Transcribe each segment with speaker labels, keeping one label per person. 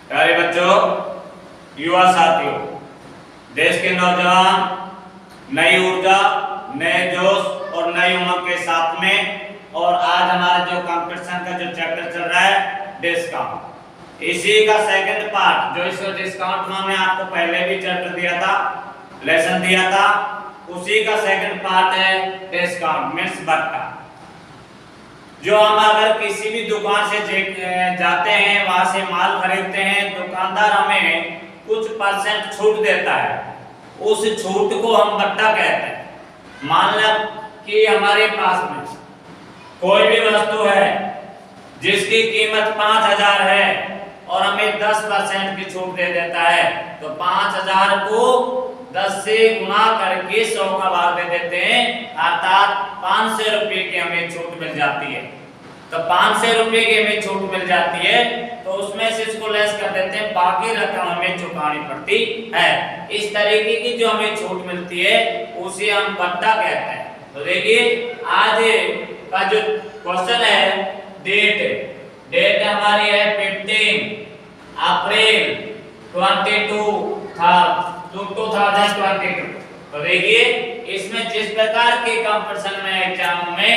Speaker 1: प्यारे बच्चों, युवा साथियों, देश के नौजवान नई ऊर्जा, नए जोश और नई उमंग के साथ में, और आज हमारा जो कंपटीशन का जो चैप्टर चल रहा है डिस्काउंट, इसी का सेकंड पार्ट जो इस डिस्काउंट में हमने आपको पहले भी चैप्टर दिया था, लेसन दिया था, उसी का सेकंड पार्ट है डिस्काउंट मींस भत्ता। जो हम अगर किसी भी दुकान से जाते हैं, वहां से माल खरीदते हैं, दुकानदार हमें कुछ परसेंट छूट देता है, उस छूट को हम भत्ता कहते हैं। मान लो कि हमारे पास में कोई भी वस्तु है जिसकी कीमत 5000 है और हमें 10% की छूट दे देता है, तो 5000 को 10 से गुणा करके 100 का भाग दे देते हैं, अर्थात 500 रुपये की हमें छूट मिल जाती है। तो 500 रुपये की हमें छूट मिल जाती है, तो उसमें से इसको लेस कर देते हैं, बाकी रकम हमें चुकानी पड़ती है। इस तरीके की जो हमें छूट मिलती है उसे हम भत्ता कहते हैं। तो देखिए आज का जो क्वेश्चन है डेट हमारी है 15 अप्रैल 2022। तो देखिए इसमें जिस प्रकार के कंपटीशन में एग्जाम में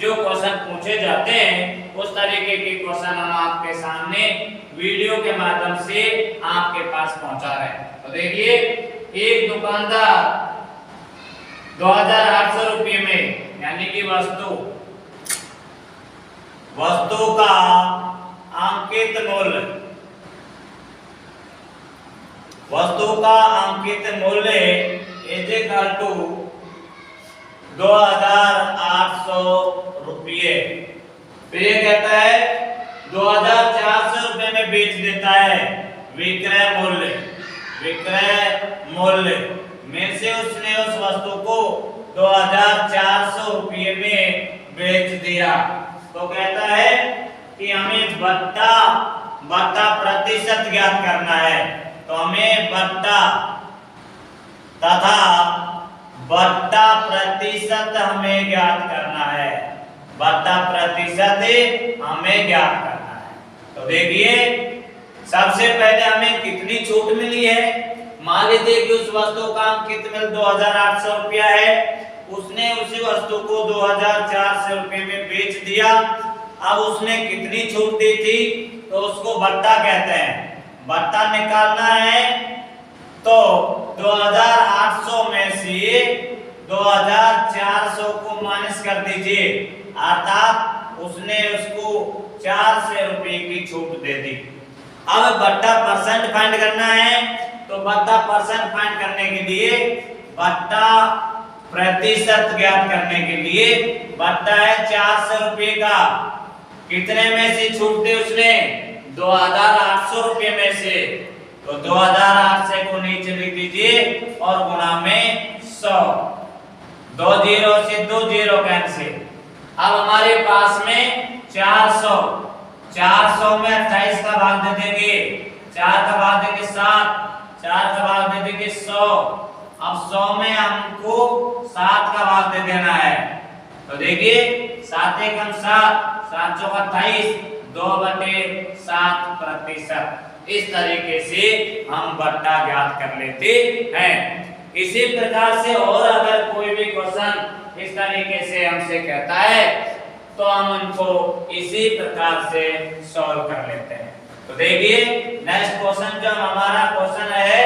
Speaker 1: जो क्वेश्चन पूछे जाते हैं उस तरीके के क्वेश्चन हम आपके सामने वीडियो के माध्यम से आपके पास पहुंचा रहे हैं। तो देखिए एक दुकानदार 2800 रुपये में, यानी कि वस्तु का अंकित मूल्य इज इक्वल टू 2800 रुपये। फिर ये कहता है 2400 रुपये में बेच देता है। विक्रय मूल्य में से उसने उस वस्तु को 2400 रुपये में बेच दिया। तो कहता है कि हमें भत्ता प्रतिशत ज्ञात करना है। तो हमें भत्ता प्रतिशत हमें ज्ञात करना है। तो देखिए सबसे पहले हमें कितनी छूट मिली है। मान लीजिए कि उस वस्तु का अंकित मूल्य 2800 रुपया है, उसने उसी वस्तु को 2400 रुपये में बेच दिया। अब उसने कितनी छूट दी थी, तो उसको भत्ता कहते हैं। भत्ता निकालना है तो 2800 में से 2400 को माइनस कर दीजिए, अर्थात उसने उसको 400 रुपये की छूट दे दी। अब भत्ता परसेंट फाइंड करना है, तो भत्ता परसेंट फाइंड करने के लिए भत्ता प्रतिशत ज्ञात करने के लिए भत्ता है 400 रुपये का। कितने में से छूट दी उसने? 2800 रुपये में से। तो 2800 को नीचे लिख दीजिए और गुणा में 100। 2 जीरो से 2 जीरो कैंसिल। अब हमारे पास में 400 में 28 का भाग दे देंगे, 4 का भाग देंगे 7, 4 का भाग दे देंगे 100। अब 100 में हमको 7 का भाग दे देना है। तो देखिए 7 एकम 7, 7 चौका 28, 2/7 प्रतिशत। इस तरीके से हम भत्ता ज्ञात कर लेते हैं। इसी प्रकार से और अगर कोई भी क्वेश्चन इस तरीके से हमसे कहता है तो हम उनको इसी प्रकार से सॉल्व कर लेते हैं। तो देखिए नेक्स्ट क्वेश्चन जो हमारा क्वेश्चन है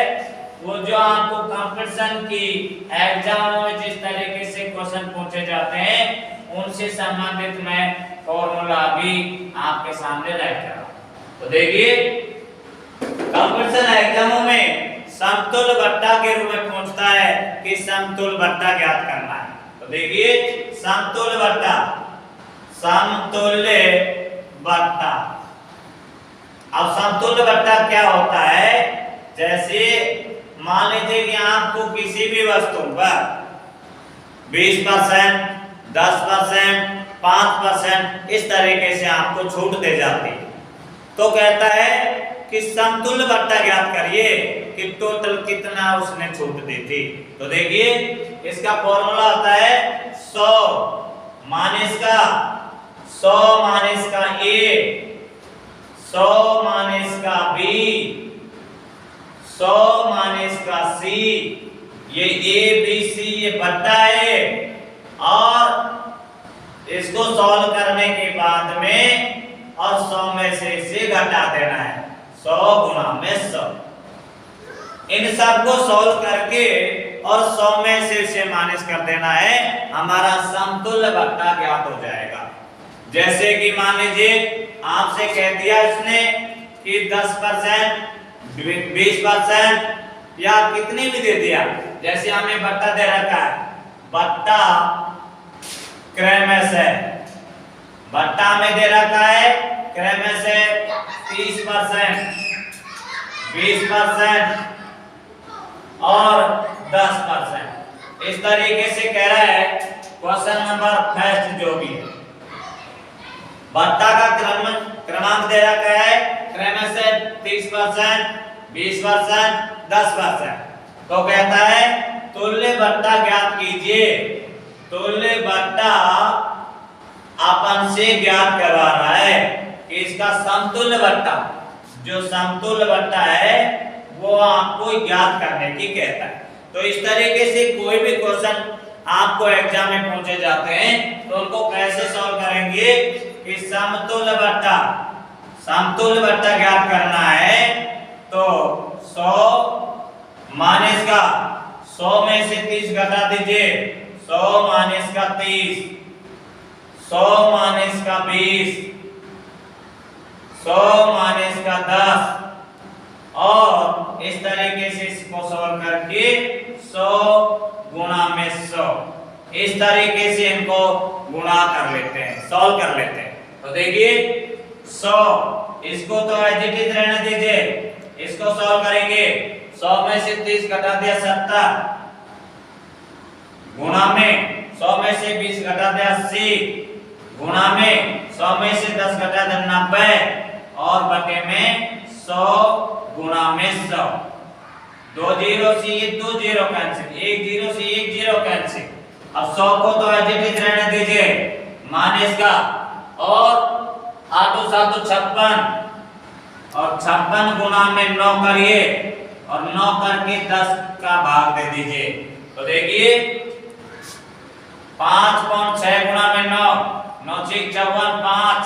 Speaker 1: वो जो आपको कंपटीशन की एग्जाम में जिस तरीके से क्वेश्चन पूछे जाते हैं उनसे संबंधित मैं फॉर्मूला भी आपके सामने रखता हूं। तो देखिए कंपटीशन एग्जामों में समतुल्य भत्ता के रूप में पूछता है कि समतुल्य भत्ता ज्ञात करना है। तो देखिए समतुल्य भत्ता। अब समतुल्य भत्ता क्या होता है? जैसे मान लीजिए कि आपको किसी भी वस्तु पर 20%, 10%, 5% इस तरीके से आपको छूट दे जाती है, तो कहता है कि समतुल्य भत्ता ज्ञात करिए कि टोटल कितना उसने छूट दी थी। तो देखिए इसका फॉर्मूला होता है 100 माइनस का A, 100 माइनस का B डी, 100 माइनस का सी, ये ए बी सी ये बट्टा है और इसको सॉल्व करने के बाद में और 100 में से इसे घटा देना है, 100 गुणा में 100। इन सबको सॉल्व करके और 100 में से इसे माइनस कर देना है, हमारा समतुल्य बट्टा ज्ञात हो जाएगा। जैसे कि मान लीजिए आपसे कह दिया इसने कि 10%, 20% या कितनी भी दे दिया, जैसे हमें बट्टा दे रखा है, बट्टा क्रय से बट्टा में दे रखा है क्रय में से 30%, 20% और 10%। इस तरीके से कह रहा है क्वेश्चन नंबर फर्स्ट जो भी है, बट्टा का क्रमांक दे रखा है क्रय में से 30%, 20%, 10%। तो कहता है तुल्य बट्टा ज्ञात कीजिए। तुल्य बट्टा अपन से ज्ञात करवा रहा है कि इसका समतुल्य बट्टा, जो समतुल्य बट्टा है वो आपको ज्ञात करने की कहता है। तो इस तरीके से कोई भी क्वेश्चन आपको एग्जाम में पूछे जाते हैं तो उनको कैसे सॉल्व करेंगे कि समतुल्य बट्टा ज्ञात करना है। तो 100 माइनस का 100 में से 30 घटा दीजिए, 100 माइनस का 30, 100 माइनस का 20, 100 माइनस का 10 और इस तरीके से इसको सॉल्व करके 100 गुणा में 100, इस तरीके से इनको गुणा कर लेते हैं, सॉल्व कर लेते हैं। तो देखिए 100, इसको तो एज इट इज रहने दीजिए, इसको सॉल्व करेंगे। 100 में से 30 घटा दिया 70, गुणा में 100 में से 20 घटा दिया 80, गुणा में 100 में से 10 घटा दिया 90 और बटे में 100 गुणा में 100। 2 जीरो से ये 2 जीरो कैंसिल, 1 जीरो से 1 जीरो कैंसिल। अब 100 को तो एज इट इज रहने दीजिए माइनस का, और 8 7 56 और 56 गुणा में 9 करिए और 9 करके 10 का भाग दे दीजिए। तो देखिए 5.6 गुणा में 9, 9 6 54, 5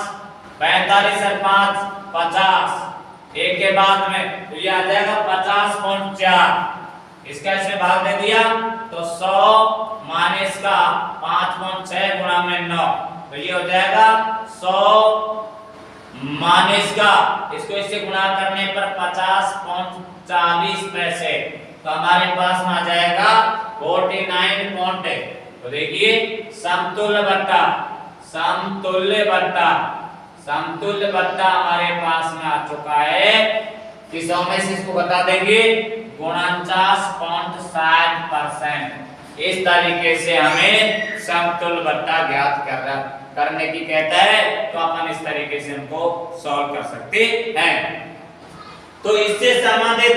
Speaker 1: 45 और 5 50, एक के बाद में तो ये आ जाएगा 50.4। इसका इसे भाग दे दिया तो 100 माइनस का 5.6 गुणा में 9, तो ये हो जाएगा 100 माइनस का, इसको इससे गुणा करने पर 50.40 पैसे, तो हमारे पास में आ जाएगा 49.8। तो देखिए समतुल्य बट्टा हमारे पास में आ चुका है कि 100 में से इसको बता देंगे 49.60%। इस तरीके से हमें समतुल्य बट्टा ज्ञात करने की कहता है, तो अपन इस तरीके से इनको सॉल्व कर सकते हैं। तो इससे संबंधित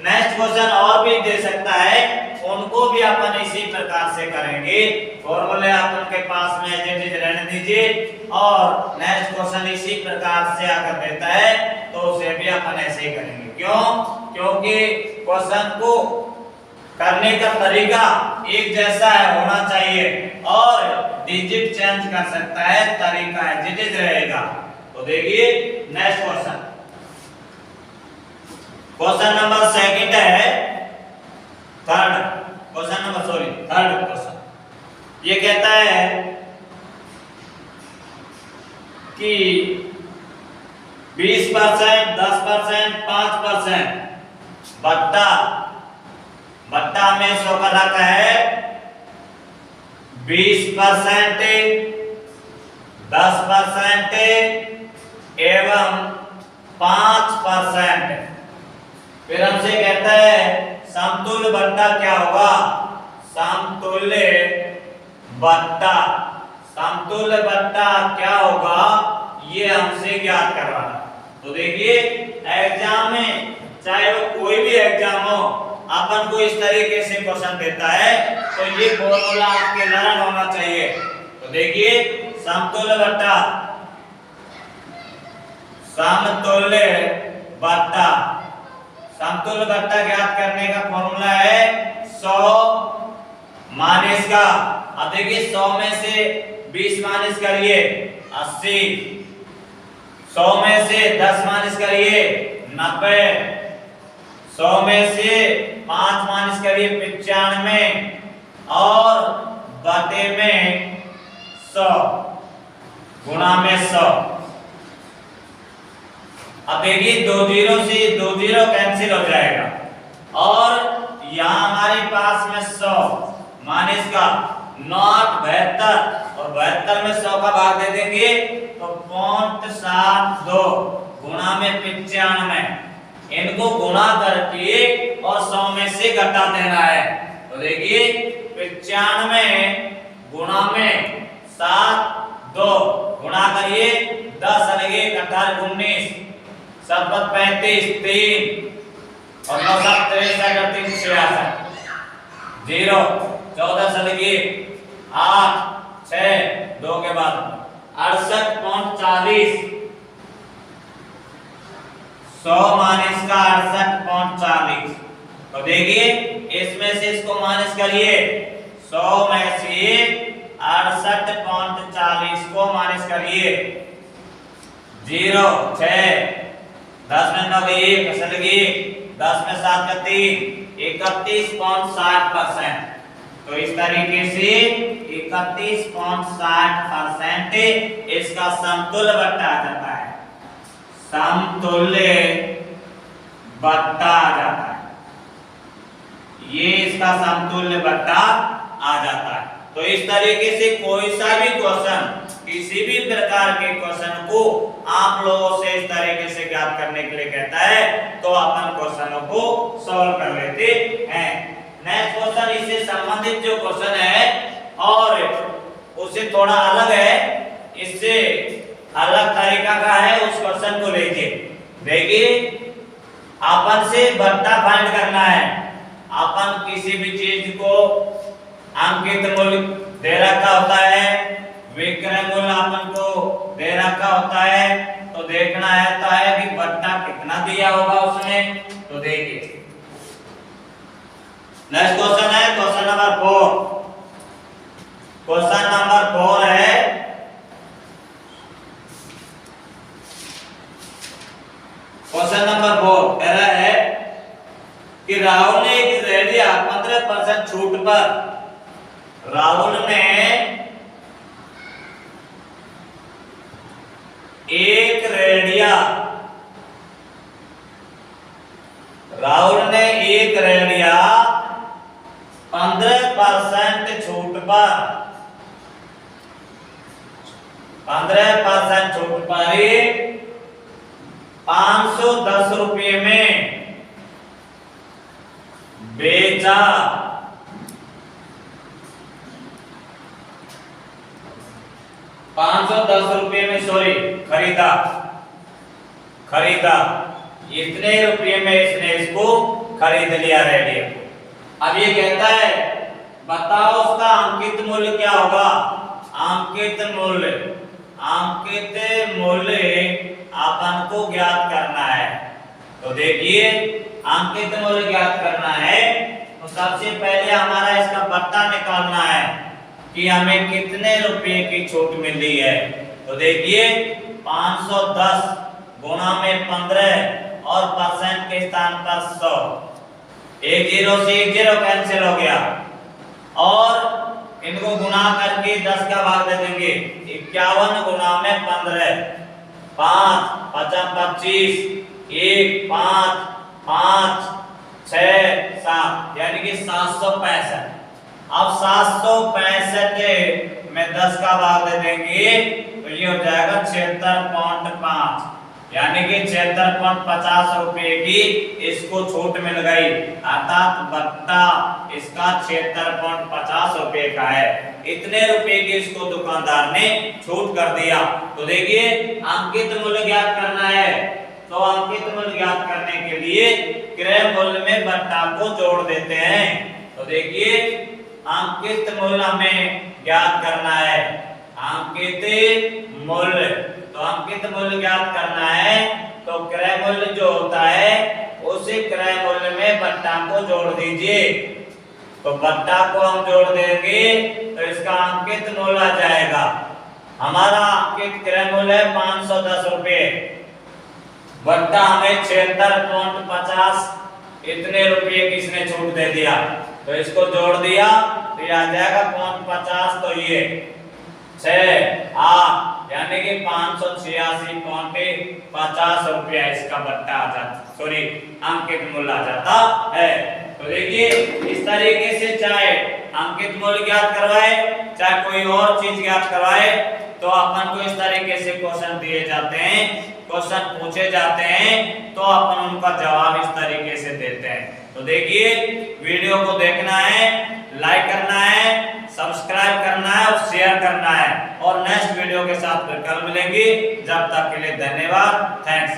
Speaker 1: नेक्स्ट क्वेश्चन और भी दे सकता है, उनको भी अपन इसी प्रकार से करेंगे। फॉर्मूले अपन के पास में रहने दीजिए और नेक्स्ट क्वेश्चन इसी प्रकार से अगर देता है तो उसे भी अपन ऐसे ही करेंगे। क्यों? क्योंकि क्वेश्चन को करने का तरीका एक जैसा होना चाहिए और डिजिट चेंज कर सकता है, तरीका डिजिट रहेगा। तो देखिए नेक्स्ट क्वेश्चन नंबर सेकंड है, थर्ड क्वेश्चन। ये कहता है कि 20%, 10%, 5% बट्टा में शो कर रखा है 20%, 10% एवं 5%। फिर हमसे कहता है समतुल्य बट्टा क्या होगा? समतुल्य बट्टा क्या होगा ये हमसे ज्ञात करवाना। तो देखिए एग्जाम में चाहे वो कोई भी एग्जाम हो, अपन को इस तरीके से क्वेश्चन देता है तो ये फॉर्मूला आपके लर्न होना चाहिए। तो देखिए समतुल्य बट्टा। समतुल्य बट्टा ज्ञात करने का फॉर्मूला है 100 माइनस का, अब देखिए 100 में से 20 माइनस करिए 80, 100 में से 10 माइनस करिए 90, 100 में से 5 माइनस करिए 95 और बटे में 100 गुणा में 100। अब देखिए 2 जीरो से 2 जीरो कैंसिल हो जाएगा और यहाँ हमारे पास में 100 माइनस का 9 72 और 72 में 100 का भाग दे देंगे तो 0.72 गुणा में 95, इनको गुणा करके और 100 में से घटा देना है। तो देखिए 95 गुणा में 7 2 गुणा करिए 10 अलगे 18 19 7 35 3 और 9 7 63 और 3 66 0 14 अलगे 8 6 2 के बाद 68.40 100 माइनस का 68.40। तो देखिए इसमें से इसको माइनस करिए 100 में से 68.40 को माइनस करिए 0 6 10 में 9 गई 1 लगी 10 में 7 का 3 31.60%। तो इस तरीके से 31.60% इसका समतुल्य बट्टा आ जाता है, समतुल्य बट्टा आ जाता है, ये इसका समतुल्य बट्टा आ जाता है। तो इस तरीके से कोई सा भी क्वेश्चन, किसी भी प्रकार के क्वेश्चन को आप लोगों से इस तरीके से ज्ञात करने के लिए कहता है तो अपन क्वेश्चनों को सॉल्व कर लेते हैं। नेक्स्ट क्वेश्चन इससे संबंधित जो क्वेश्चन है और उससे थोड़ा अलग है, इससे अलग तरीका का है, उस क्वेश्चन को लीजिए। देखिए अपन से बट्टा फाइंड करना है। अपन किसी भी चीज को अंकित मूल्य दे रखा होता है, विक्रय मूल्य अपन को दे रखा होता है, तो देखना है कि बट्टा कितना दिया होगा उसमें। तो देखिए नेक्स्ट क्वेश्चन है क्वेश्चन नंबर 4। क्वेश्चन नंबर 4 है क्वेश्चन नंबर 4 कह रहा है कि राहुल ने एक रेडिया 15% छूट पर राहुल ने एक रेडिया 15% छूट पर 510 रुपये में बेचा। 510 रुपये में खरीदा इतने रुपये में इसने इसको खरीद लिया रेडियो। अब ये कहता है बताओ उसका अंकित मूल्य क्या होगा। अंकित मूल्य अपन को ज्ञात करना है। तो देखिए अंकित मूल्य ज्ञात करना है तो सबसे पहले हमारा इसका बट्टा निकालना है कि हमें कितने रुपए की छूट मिली है। तो देखिए 510 गुणा में 15 और परसेंट के स्थान पर 100, एक जीरो से एक जीरो कैंसिल हो गया और इनको गुणा करके 10 का भाग दे देंगे। 51 गुणा में 15 5 50 25 1 5 5 6 7 यानी कि 765। अब 765 में 10 का भाग दे देंगे तो ये हो जाएगा 76.5 यानी कि 76.50 रुपए की इसको छूट मिल गई, अर्थात बट्टा इसका 76.50 रुपए का है। इतने रुपए की इसको दुकानदार ने छूट कर दिया। तो देखिए अंकित मूल्य ज्ञात करना है, तो अंकित मूल्य ज्ञात करने के लिए क्रय मूल्य में बट्टा को जोड़ देते हैं। तो देखिए अंकित मूल्य हमें ज्ञात करना है, अंकित मूल्य। तो अंकित मूल्य ज्ञात करना है तो क्रय मूल्य जो होता है उसी क्रय मूल्य में बट्टा को जोड़ दीजिए। तो बट्टा को हम जोड़ देंगे तो इसका अंकित मूल्य आ जाएगा। हमारा अंकित क्रय मूल्य है 510 रुपये, बट्टा हमें 76.50 इतने रुपये किसने छूट दे दिया, तो इसको जोड़ दिया तो ये आ जाएगा 50, तो ये 6 8 यानी कि 586.50 रुपया इसका बट्टा आ जाता, सॉरी अंकित मूल्य आ जाता है। तो देखिए इस तरीके से चाहे अंकित मूल्य ज्ञात करवाए चाहे कोई और चीज ज्ञात करवाए तो अपन को इस तरीके से क्वेश्चन दिए जाते हैं, क्वेश्चन पूछे जाते हैं तो अपन उनका जवाब इस तरीके से देते हैं। तो देखिए वीडियो को देखना है, लाइक करना है, सब्सक्राइब करना है और शेयर करना है, और नेक्स्ट वीडियो के साथ फिर कल मिलेंगे। जब तक के लिए धन्यवाद, थैंक्स।